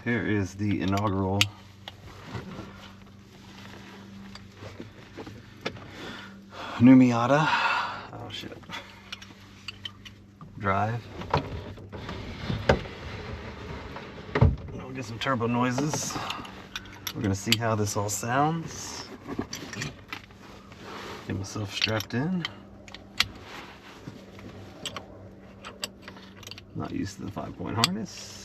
Here is the inaugural new Miata. Oh shit. Drive. We'll get some turbo noises. We're gonna see how this all sounds. Get myself strapped in. Not used to the 5-point harness.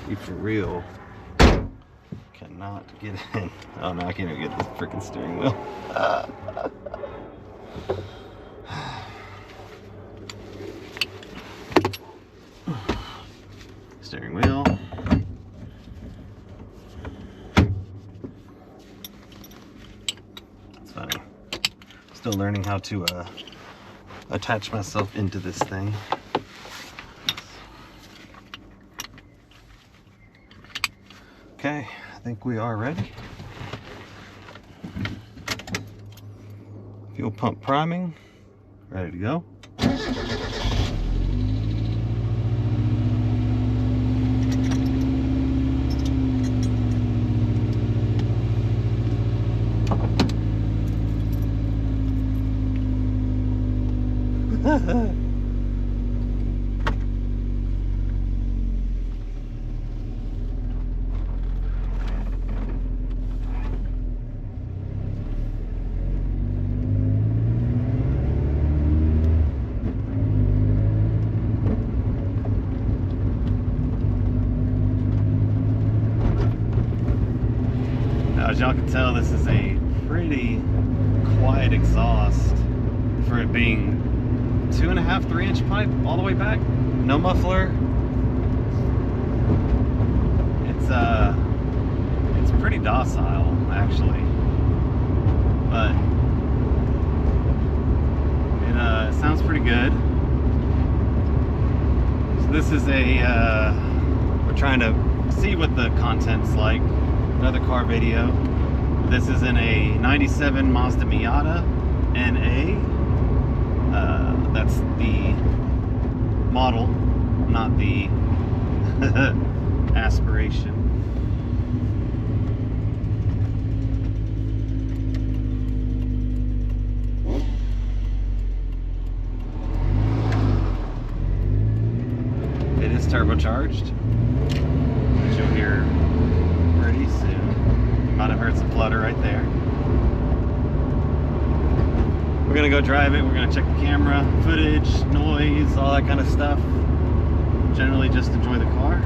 You for real cannot get in. Oh no, I can't even get this freaking steering wheel. Steering wheel. It's funny. Still learning how to attach myself into this thing. Okay, I think we are ready. Fuel pump priming, ready to go. As y'all can tell, this is a pretty quiet exhaust for it being 2.5, 3-inch pipe all the way back. No muffler. It's pretty docile actually, but it sounds pretty good. So this is we're trying to see what the content's like. Another car video. This is in a 97 Mazda Miata NA. That's the model, not the aspiration. It is turbocharged, as you'll hear pretty soon. You might have heard some flutter right there. We're gonna go drive it. We're gonna check the camera, footage, noise, all that kind of stuff. Generally just enjoy the car.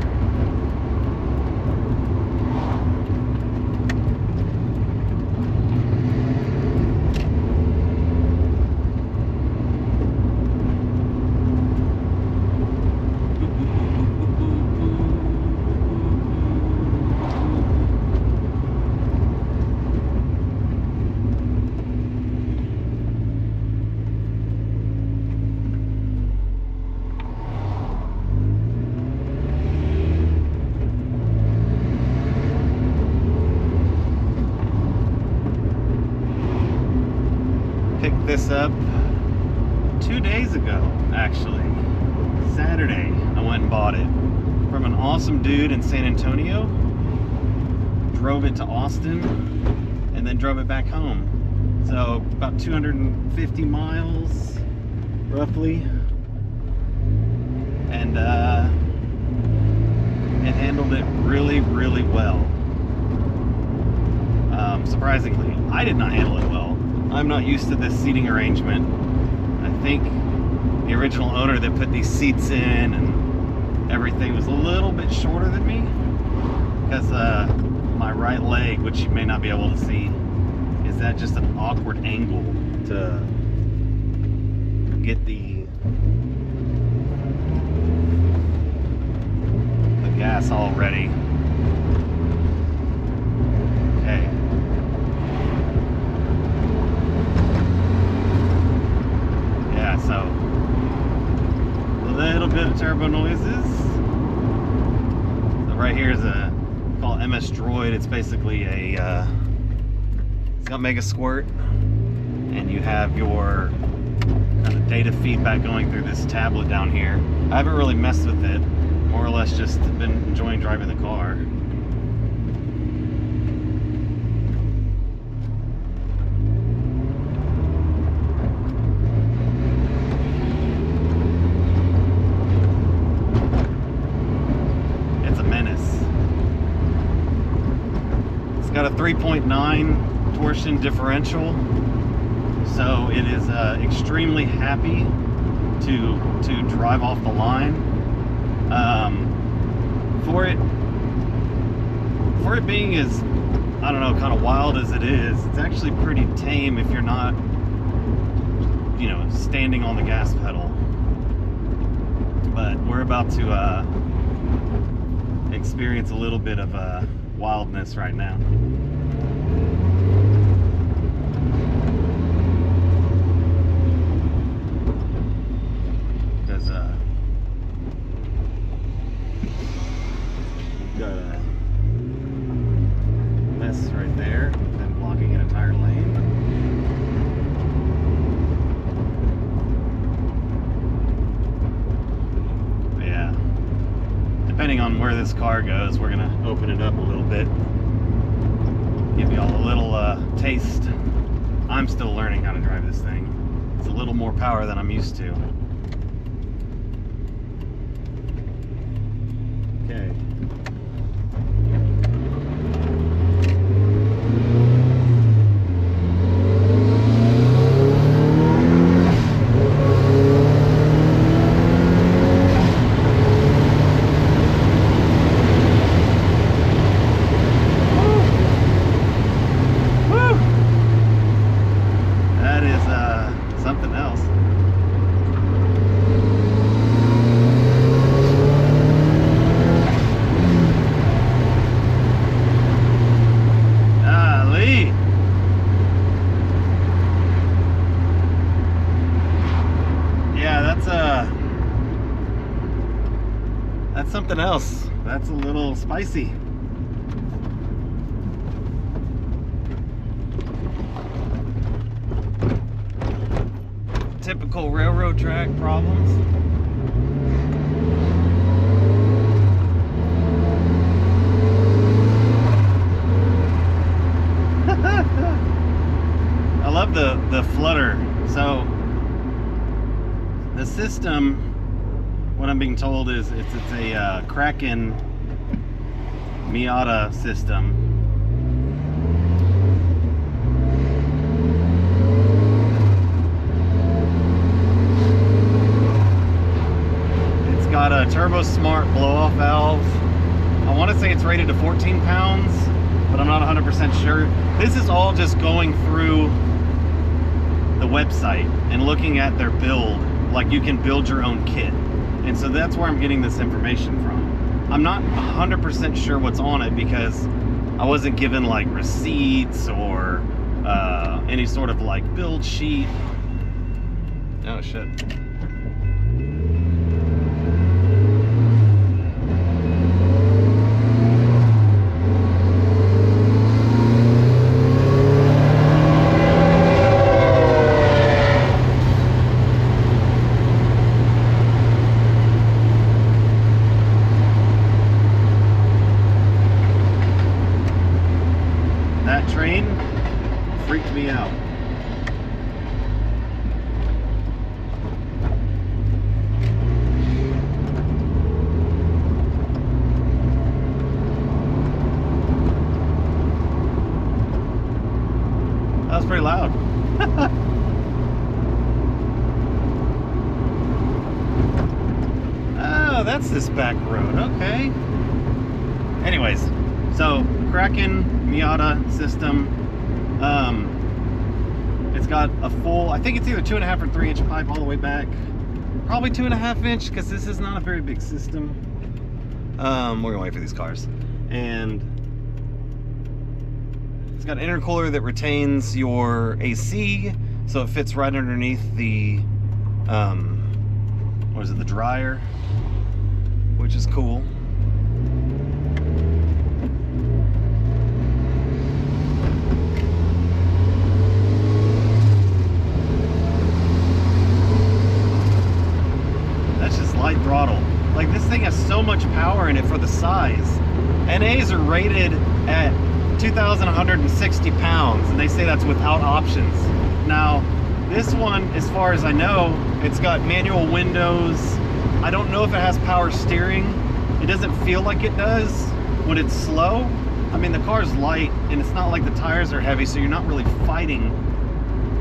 Picked this up 2 days ago, actually. Saturday, I went and bought it from an awesome dude in San Antonio. Drove it to Austin and then drove it back home. So about 250 miles, roughly. And it handled it really, really well. Surprisingly, I did not handle it well. I'm not used to this seating arrangement. I think the original owner that put these seats in and everything was a little bit shorter than me, because my right leg, which you may not be able to see, is at just an awkward angle to get the gas all ready. Okay. So a little bit of turbo noises. So right here is called MS Droid. It's basically a got Mega Squirt, and you have your kind of data feedback going through this tablet down here. I haven't really messed with it, more or less just been enjoying driving the car. It's a menace. It's got a 3.9 torsion differential, so it is extremely happy to drive off the line. For it being as, I don't know, kind of wild as it is, it's actually pretty tame if you're not, you know, standing on the gas pedal. But we're about to experience a little bit of wildness right now. Got a mess right there, then blocking an entire lane. But yeah, depending on where this car goes, we're gonna open it up a little bit, give y'all a little taste. I'm still learning how to drive this thing. It's a little more power than I'm used to. Okay. Something else. Golly. Yeah, that's something else. That's a little spicy. Typical railroad track problems. I love the flutter. So the system, what I'm being told is it's a Kraken Miata system. Got a Turbo Smart blow-off valve. I want to say it's rated to 14 pounds, but I'm not 100% sure. This is all just going through the website and looking at their build, like you can build your own kit. And so that's where I'm getting this information from. I'm not 100% sure what's on it because I wasn't given like receipts or any sort of like build sheet. Oh shit. That train freaked me out. That was pretty loud. Oh, that's this back road. Okay. Anyways, so Kraken Miata system. It's got a full, I think it's either 2.5 or 3 inch pipe all the way back. Probably 2.5 inch because this is not a very big system. We're gonna wait for these cars. And it's got an intercooler that retains your AC, so it fits right underneath the, what is it, the dryer, which is cool. so much power in it for the size. NAs are rated at 2,160 pounds, and they say that's without options. Now, this one, as far as I know, it's got manual windows. I don't know if it has power steering. It doesn't feel like it does when it's slow. I mean, the car's light, and it's not like the tires are heavy, so you're not really fighting,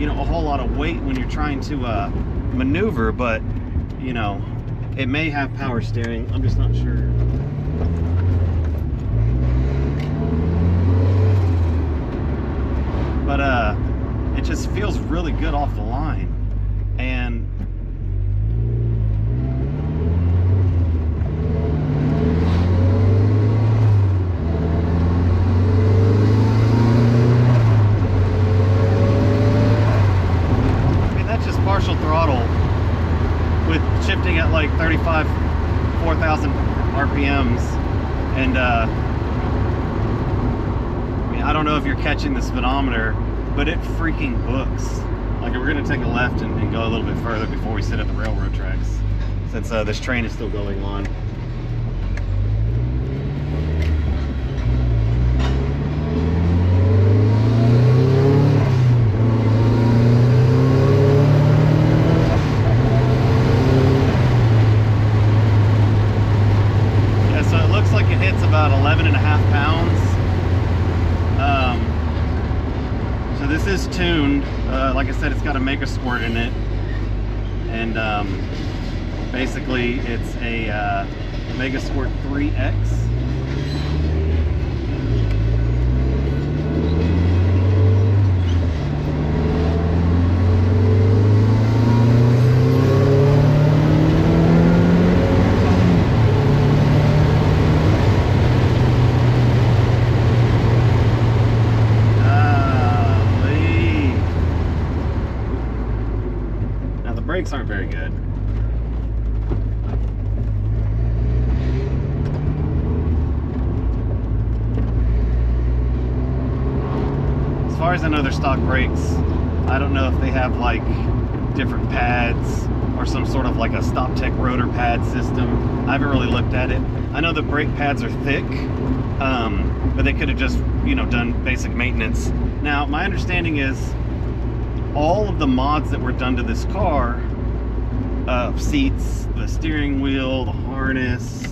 you know, a whole lot of weight when you're trying to maneuver, but, you know, it may have power steering. I'm just not sure. But it just feels really good off the line. And I mean, that's just partial throttle with shifting at like 4,000 RPMs. And I mean, I don't know if you're catching the speedometer, but it freaking books. Like, we're gonna take a left and go a little bit further before we sit at the railroad tracks, since this train is still going on. Yeah, so it looks like it hits about 11.5 pounds. So this is tuned. Like I said, it's got a Mega Squirt in it, and basically it's a Mega Squirt 3X. Brakes aren't very good. As far as I know, they're stock brakes. I don't know if they have like different pads or some sort of like a Stop Tech rotor pad system. I haven't really looked at it. I know the brake pads are thick, but they could have just, you know, done basic maintenance. Now, my understanding is all of the mods that were done to this car, seats, the steering wheel, the harness,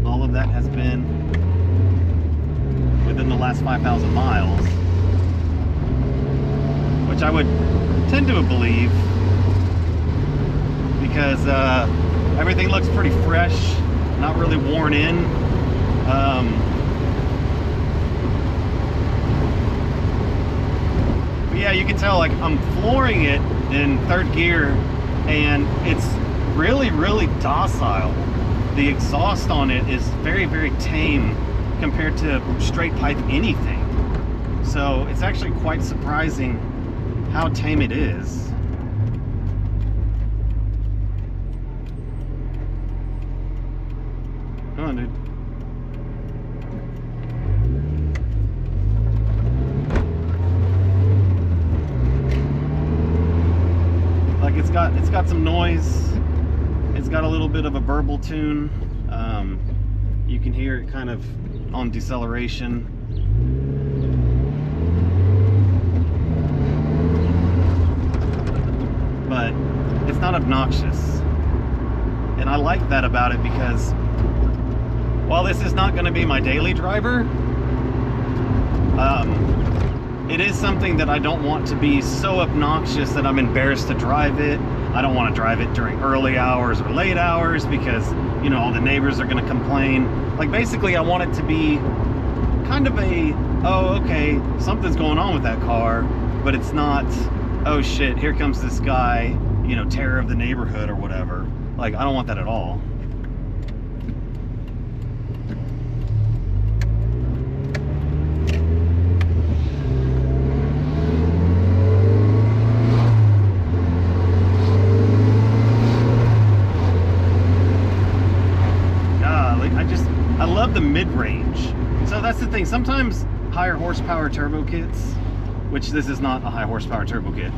all of that has been within the last 5,000 miles, which I would tend to believe, because everything looks pretty fresh, not really worn in. Yeah, you can tell, like, I'm flooring it in third gear, and it's really, really docile. The exhaust on it is very, very tame compared to straight pipe anything. So it's actually quite surprising how tame it is. Come on, dude. It's got some noise. It's got a little bit of a burble tune. You can hear it kind of on deceleration. But it's not obnoxious. And I like that about it, because while this is not going to be my daily driver, it is something that I don't want to be so obnoxious that I'm embarrassed to drive it. I don't want to drive it during early hours or late hours, because, you know, all the neighbors are going to complain. Like, basically, I want it to be kind of a, oh, okay, something's going on with that car, but it's not, oh shit, here comes this guy, you know, terror of the neighborhood or whatever. Like, I don't want that at all. I love the mid-range. So that's the thing. Sometimes higher horsepower turbo kits, which this is not a high horsepower turbo kit,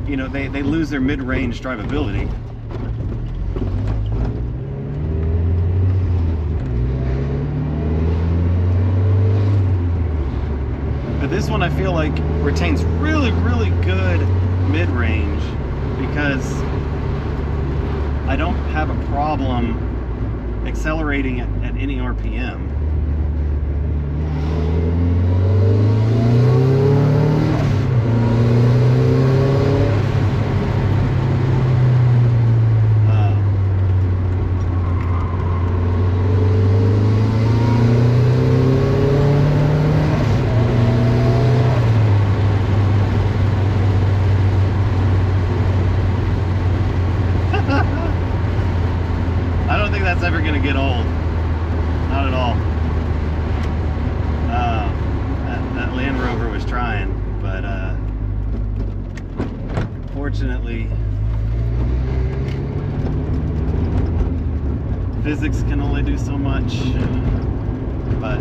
you know, they lose their mid-range drivability. But this one I feel like retains really, really good mid-range because I don't have a problem accelerating at any RPM. That's ever gonna get old. Not at all. That Land Rover was trying, but fortunately physics can only do so much. But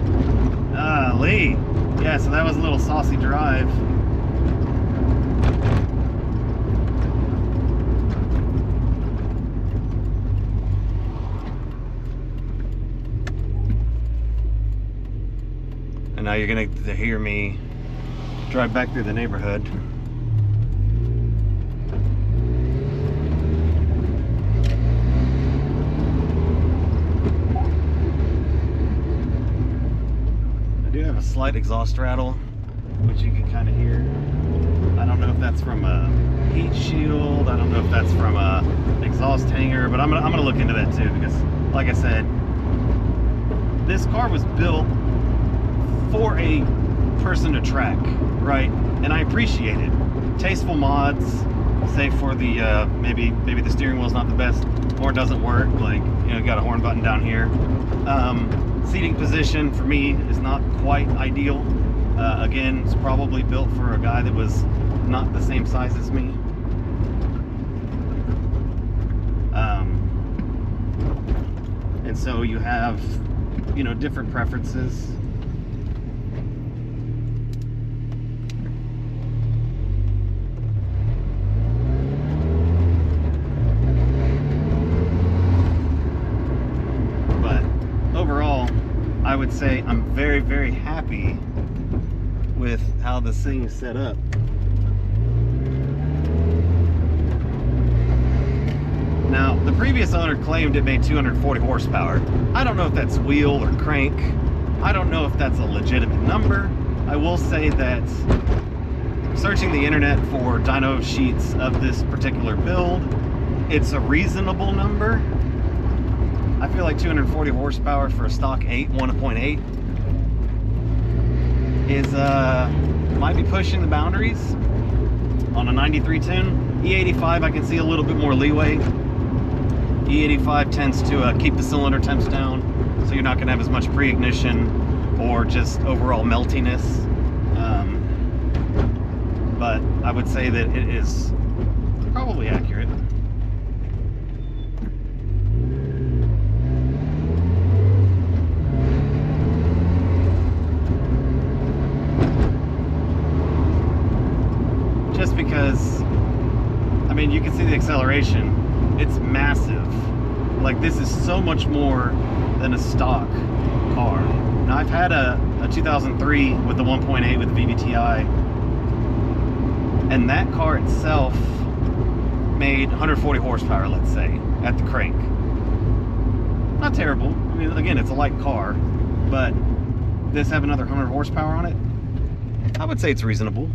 Lee, yeah, so that was a little saucy drive. And now you're gonna hear me drive back through the neighborhood. I do have a slight exhaust rattle, which you can kind of hear. I don't know if that's from a heat shield. I don't know if that's from a exhaust hanger, but I'm gonna look into that too, because like I said, this car was built for a person to track, right? And I appreciate it. Tasteful mods, say for the maybe the steering wheel's not the best, or it doesn't work, like, you know, got a horn button down here. Seating position for me is not quite ideal. Again, it's probably built for a guy that was not the same size as me. And so you have, you know, different preferences. I would say I'm very, very happy with how this thing is set up. Now, the previous owner claimed it made 240 horsepower. I don't know if that's wheel or crank. I don't know if that's a legitimate number. I will say that searching the internet for dyno sheets of this particular build, it's a reasonable number. I feel like 240 horsepower for a stock 1.8 is might be pushing the boundaries on a 93 tune. E85 I can see a little bit more leeway. E85 tends to keep the cylinder temps down, so you're not going to have as much pre-ignition or just overall meltiness. But I would say that it is probably accurate. Just because, I mean, you can see the acceleration. It's massive. Like, this is so much more than a stock car. Now, I've had a 2003 with the 1.8 with the VVTi, and that car itself made 140 horsepower, let's say, at the crank. Not terrible. I mean, again, it's a light car, but this have another 100 horsepower on it? I would say it's reasonable.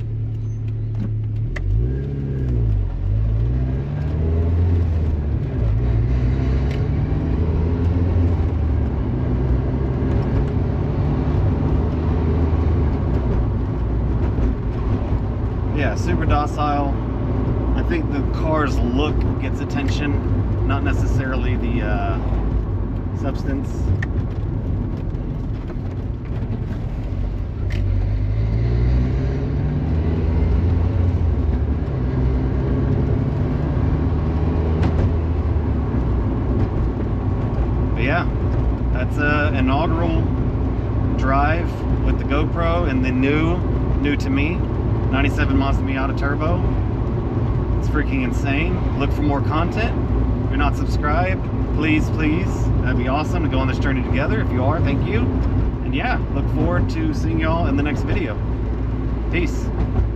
Yeah, super docile. I think the car's look gets attention, not necessarily the substance. But yeah, that's an inaugural drive with the GoPro and the new to me 97 Mazda Miata Turbo. It's freaking insane. Look for more content. If you're not subscribed, please, that'd be awesome to go on this journey together. If you are, thank you. And yeah, look forward to seeing y'all in the next video. Peace.